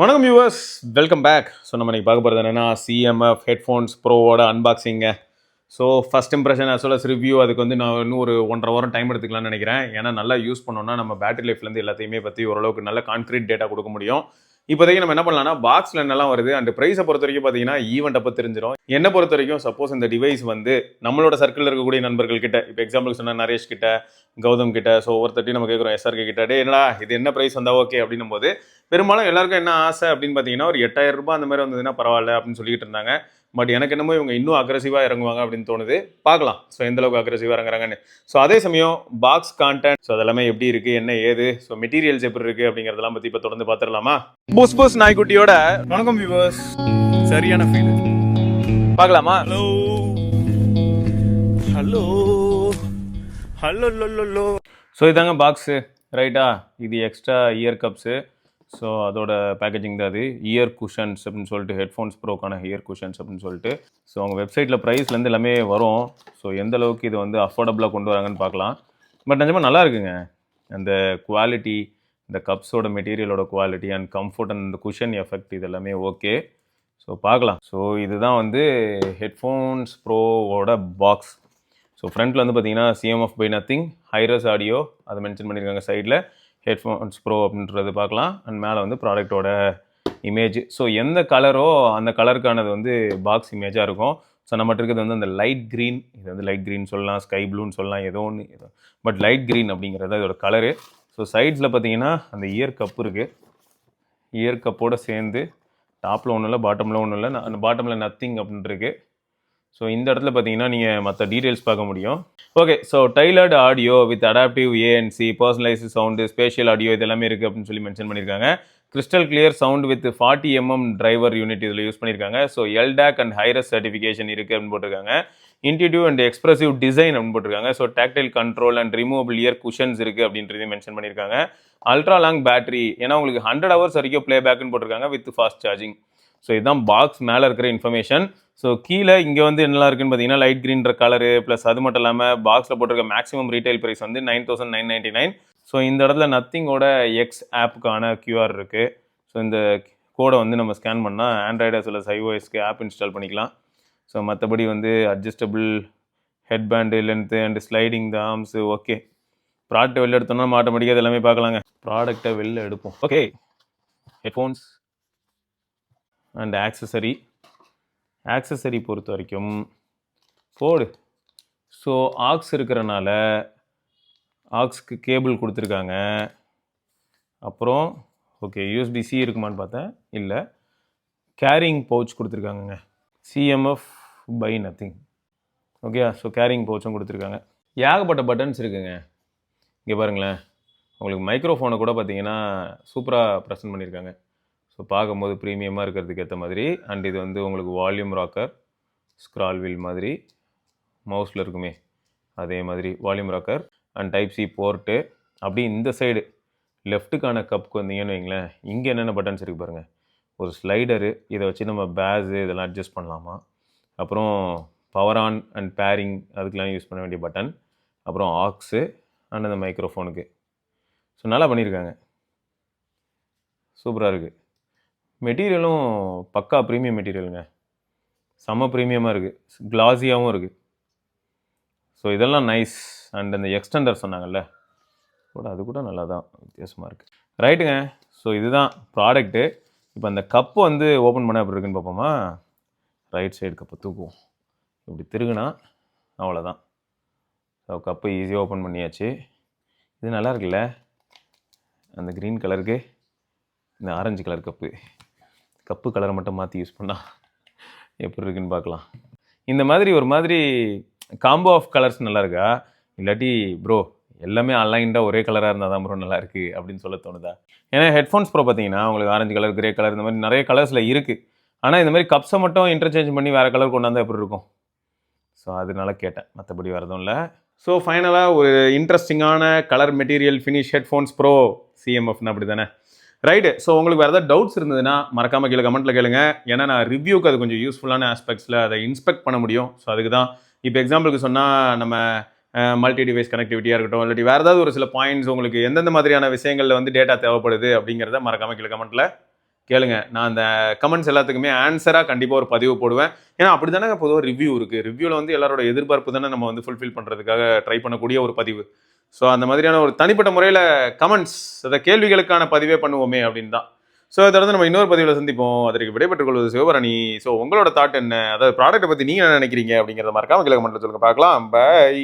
வணக்கம் viewers, welcome back. So நம்ம இன்றைக்கி பார்க்க போகிறது என்னென்னா சிஎம்எஃப் ஹெட்ஃபோன்ஸ் ப்ரோவோட அன்பாக்சிங்க. So first impression as well as review. அதுக்கு வந்து நான் இன்னும் ஒரு 1.5 வாரம் டைம் எடுத்துக்கலாம்னு நினைக்கிறேன். ஏன்னா நல்லா யூஸ் பண்ணோன்னா நம்ம பேட்டரி லைஃப்லேருந்து எல்லாத்தையுமே பற்றி ஓரளவுக்கு நல்ல கான்க்ரீட் டேட்டா கொடுக்க முடியும். இப்போதைக்கு நம்ம என்ன பண்ணலாம்னா பாக்ஸில் என்னெல்லாம் வருது அண்ட் ப்ரைஸை பொறுத்த வரைக்கும் பார்த்தீங்கன்னா ஈவெண்ட் அப்போ தெரிஞ்சிடும். என்னை பொறுத்த வரைக்கும் சப்போஸ் இந்த டிவைஸ் வந்து நம்மளோட சர்க்கிளில் இருக்கக்கூடிய நண்பர்கள் கிட்ட, இப்போ எக்ஸாம்பிள் சொன்னால் நரேஷ் கிட்ட, கௌதம் கிட்ட, ஸோ ஒவ்வொருத்தட்டையும் நம்ம கேட்குறோம் எஸ்ஆர்கே கிட்ட, டே என்னடா இது என்ன ப்ரைஸ் வந்தால் ஓகே அப்படின்னும் போது பெரும்பாலும் எல்லாருக்கும் என்ன ஆசை அப்படின்னு பார்த்தீங்கன்னா ஒரு 8000 ரூபாய் அந்த மாதிரி வந்ததுன்னா பரவாயில்ல அப்படின்னு சொல்லிட்டு இருந்தாங்க. பட் எனக்கு என்னமோ இவங்க இன்னும் அக்ரெசிவாக இறங்குவாங்க அப்படின்னு தோணுது. பார்க்கலாம் ஸோ எந்த அளவுக்கு அக்ரெசிவாக இறங்குறாங்கன்னு. ஸோ அதே சமயம் பாக்ஸ் கான்டென்ட், ஸோ அதெல்லாமே எப்படி இருக்குது, என்ன ஏது, ஸோ மெட்டீரியல்ஸ் எப்படி இருக்குது அப்படிங்கிறதெல்லாம் பற்றி இப்போ தொடர்ந்து பார்த்துடலாமா. போஸ் போஸ் நாய்க்குட்டியோட வணக்கம் வியூவர்ஸ். சரியான ஃபீல் பார்க்கலாமா. Hello hello hello low. So இதாங்க பாக்ஸு ரைட்டா. இது எக்ஸ்ட்ரா இயர் கப்ஸு. ஸோ அதோட பேக்கேஜிங் தான் அது. இயர் குஷன்ஸ் அப்படின்னு சொல்லிட்டு, ஹெட்ஃபோன்ஸ் ப்ரோக்கான இயர் குஷன்ஸ் அப்படின்னு சொல்லிட்டு. ஸோ அவங்க வெப்சைட்டில் ப்ரைஸ்லேருந்து எல்லாமே வரும். ஸோ எந்த அளவுக்கு இது வந்து அஃபோர்டபுளாக கொண்டு வராங்கன்னு பார்க்கலாம். பட் நிஜமாக நல்லா இருக்குங்க. அந்த குவாலிட்டி, இந்த கப்ஸோட மெட்டீரியலோட குவாலிட்டி அண்ட் கம்ஃபர்ட் அண்ட் இந்த குஷன் எஃபெக்ட் இது எல்லாமே ஓகே. ஸோ பார்க்கலாம். ஸோ இதுதான் வந்து ஹெட்ஃபோன்ஸ் ப்ரோவோட பாக்ஸ். ஸோ ஃப்ரண்ட்டில் வந்து பார்த்தீங்கன்னா CMF by nothing, hi res audio அதை மென்ஷன் பண்ணியிருக்காங்க. சைடில் ஹெட்ஃபோன்ஸ் ப்ரோ அப்படின்றது பார்க்கலாம். அண்ட் மேலே வந்து ப்ராடக்டோட இமேஜ். ஸோ எந்த கலரோ அந்த கலருக்கானது வந்து பாக்ஸ் இமேஜாக இருக்கும். ஸோ நம்மகிட்ட இருக்கிறது வந்து அந்த லைட் க்ரீன். இது வந்து லைட் க்ரீன் சொல்லலாம், ஸ்கை ப்ளூன்னு சொல்லலாம், ஏதோ ஒன்று. பட் லைட் க்ரீன் அப்படிங்கிறது இதோட கலரு. ஸோ சைட்ஸில் பார்த்தீங்கன்னா அந்த இயர் கப் இருக்குது. இயர் கப்போடு சேர்ந்து டாப்பில் ஒன்றும் இல்லை, பாட்டமில் ஒன்றும் இல்லை, அந்த பாட்டமில் நத்திங் அப்படின்ட்டுருக்கு. ஸோ இந்த இடத்துல பார்த்தீங்கன்னா நீங்கள் மற்ற டீட்டெயில்ஸ் பார்க்க முடியும். Okay, so tailored audio with adaptive ANC, personalized sound, spatial audio இது எல்லாமே இருக்குது அப்படின்னு சொல்லி மென்ஷன் பண்ணியிருக்காங்க. Crystal clear sound with 40mm driver unit இதில் யூஸ் பண்ணியிருக்காங்க. So LDAC and hi-res certification இருக்குது அப்படின்னு போட்டிருக்காங்க. இன்டிடியூவ் அண்ட் எக்ஸ்பிரசிவ் டிசைன் அப்படின்னு போட்டிருக்காங்க. So tactile control and removable ear cushions இருக்குது அப்படின்றதையும் மென்ஷன் பண்ணியிருக்காங்க. அல்ட்ரா லாங் பேட்டரி, ஏன்னா உங்களுக்கு 100 hours வரைக்கும் ப்ளே பேக்குன்னு போட்டிருக்காங்க வித் ஃபாஸ்ட் சார்ஜிங். ஸோ இதுதான் பாக்ஸ் மேலே இருக்கிற இன்ஃபர்மேஷன். ஸோ கீழே இங்கே வந்து என்னெல்லாம் இருக்குன்னு பார்த்தீங்கன்னா லைட் க்ரீன்ற கலரு ப்ளஸ் அது மட்டும் இல்லாமல் பாக்ஸில் போட்டிருக்க மேக்ஸிமம் ரீட்டைல் ப்ரைஸ் வந்து 9999. ஸோ இந்த இடத்துல நத்திங்கோட எக்ஸ் ஆப்புக்கான கியூஆர் இருக்குது. ஸோ இந்த கோடை வந்து நம்ம ஸ்கேன் பண்ணால் ஆண்ட்ராய்டு as well as iOSக்கு ஆப் இன்ஸ்டால் பண்ணிக்கலாம். ஸோ மற்றபடி வந்து adjustable headband, length and sliding the arms okay. ப்ராடக்ட்டை வெளில எடுத்தோம்னா நம்ம ஆட்டோமேட்டிக்காக இது எல்லாமே பார்க்கலாங்க. ப்ராடக்ட்டை வெளில எடுப்போம். ஓகே, ஹெட்ஃபோன்ஸ் அண்ட் ஆக்சசரி பொறுத்த வரைக்கும் போடு. ஸோ ஆக்ஸ் இருக்கிறனால ஆக்ஸ்க்கு கேபிள் கொடுத்துருக்காங்க. அப்புறம் ஓகே, யூஎஸ்பி-C இருக்குமான்னு பார்த்தேன், இல்லை. கேரிங் பவுச் கொடுத்துருக்காங்கங்க. CMF by Nothing. Okay, so carrying பவுச்சும் கொடுத்துருக்காங்க. ஏகப்பட்ட பட்டன்ஸ் இருக்குங்க. இங்கே பாருங்களேன், உங்களுக்கு மைக்ரோஃபோனை கூட பார்த்தீங்கன்னா சூப்பராக ப்ரெசென்ட் பண்ணியிருக்காங்க. ஸோ பார்க்கும்போது ப்ரீமியமாக இருக்கிறதுக்கு ஏற்ற மாதிரி. அண்ட் இது வந்து உங்களுக்கு வால்யூம் ராக்கர், ஸ்க்ரால் வீல் மாதிரி மவுஸில் இருக்குமே அதே மாதிரி வால்யூம் ராக்கர் அண்ட் டைப்-C போர்ட்டு. அப்படி இந்த சைடு லெஃப்ட்டுக்கான கப்புக்கு வந்தீங்கன்னு வைங்களேன், இங்கே என்னென்ன பட்டன்ஸ் இருக்குது பாருங்கள். ஒரு ஸ்லைடரு, இதை வச்சு நம்ம பேஸு இதெல்லாம் அட்ஜஸ்ட் பண்ணலாமா. அப்புறம் பவர் ஆன் அண்ட் பேரிங் அதுக்கெலாம் யூஸ் பண்ண வேண்டிய பட்டன். அப்புறம் ஆக்ஸு அண்ட் அந்த மைக்ரோஃபோனுக்கு. ஸோ நல்லா பண்ணியிருக்காங்க, சூப்பராக இருக்குது. மெட்டீரியலும் பக்கா ப்ரீமியம் மெட்டீரியலுங்க, செம்ம ப்ரீமியமாக இருக்குது, கிளாஸியாகவும் இருக்குது. ஸோ இதெல்லாம் நைஸ். அண்ட் அந்த எக்ஸ்டெண்டர் சொன்னாங்கல்ல கூட, அது கூட நல்லா தான் வித்தியாசமாக இருக்குது. ரைட்டுங்க. ஸோ இதுதான் ப்ராடக்ட்டு. இப்போ அந்த கப்பு வந்து ஓப்பன் பண்ண எப்படி இருக்குன்னு பார்ப்போமா. ரைட் சைடு கப்பை தூக்குவோம், இப்படி திருகுனா அவ்வளோதான். ஸோ கப்பை ஈஸியாக ஓப்பன் பண்ணியாச்சு. இது நல்லா இருக்குல்ல, அந்த க்ரீன் கலருக்கு இந்த ஆரஞ்சு கலர் கப்பு கலரை மட்டும் மாற்றி யூஸ் பண்ணால் எப்படி இருக்குன்னு பார்க்கலாம். இந்த மாதிரி ஒரு மாதிரி காம்போ ஆஃப் கலர்ஸ் நல்லா இருக்கா, இல்லாட்டி ப்ரோ எல்லாமே அலைண்டாக ஒரே கலராக இருந்தால் தான் ப்ரோ நல்லா இருக்குது அப்படின்னு சொல்ல தோணுதா? ஏன்னா ஹெட்ஃபோன்ஸ் ப்ரோ பார்த்தீங்கன்னா உங்களுக்கு ஆரஞ்சு கலர், கிரே கலர் இந்த மாதிரி நிறைய கலர்ஸில் இருக்குது. ஆனால் இந்த மாதிரி கப்ஸை மட்டும் இன்டர்சேஞ்ச் பண்ணி வேறு கலர் கொண்டாந்தால் எப்படி இருக்கும்? ஸோ அதனால கேட்டேன், மற்றபடி வரதும் இல்லை. ஸோ ஃபைனலாக ஒரு இன்ட்ரெஸ்டிங்கான colour material finish headphones pro சிஎம்எஃப்னு அப்படி தானே. ரைட்டு. ஸோ உங்களுக்கு வேறு ஏதாவது டவுட்ஸ் இருந்ததுன்னா மறக்காமல் கீழே கமெண்ட்டில் கேளுங்க. ஏன்னா நான் ரிவ்யூக்கு அது கொஞ்சம் யூஸ்ஃபுல்லான ஆஸ்பெக்ட்ஸில் அதை இன்ஸ்பெக்ட் பண்ண முடியும். ஸோ அதுக்கு தான். இப்போ எக்ஸாம்பிளுக்கு சொன்னால் நம்ம மல்டி டிவைஸ் கனெக்டிவிட்டியாக இருக்கட்டும், இல்லாட்டி வேறு ஏதாவது ஒரு சில பாயிண்ட்ஸ் உங்களுக்கு எந்தெந்த மாதிரியான விஷயங்களில் வந்து டேட்டா தேவைப்படுது அப்படிங்கிறத மறக்காமல் கீழே கமெண்ட்டில் கேளுங்க. நான் அந்த கமெண்ட்ஸ் எல்லாத்துக்குமே ஆன்சராக கண்டிப்பாக ஒரு பதிவு போடுவேன். ஏன்னா அப்படி தானே பொதுவாக ரிவ்யூ இருக்குது. ரிவ்யூவில் வந்து எல்லாரோட எதிர்பார்ப்பு தானே நம்ம வந்து ஃபுல்ஃபில் பண்ணுறதுக்காக ட்ரை பண்ணக்கூடிய ஒரு பதிவு. ஸோ அந்த மாதிரியான ஒரு தனிப்பட்ட முறையில் கமெண்ட்ஸ் அதை கேள்விகளுக்கான பதிவே பண்ணுவோமே அப்படின்னு தான். ஸோ இதை வந்து நம்ம இன்னொரு பதிவில் சந்திப்போம். அதற்கு விடைபெற்றுக் கொள்வது சிவபரணி. ஸோ உங்களோட தாட் என்ன, அதாவது ப்ராடக்ட்டை பற்றி நீங்கள் என்ன நினைக்கிறீங்க அப்படிங்கிறத மறக்காம கீழே கமெண்ட்டில் சொல்லுங்கள். பார்க்கலாம். பை.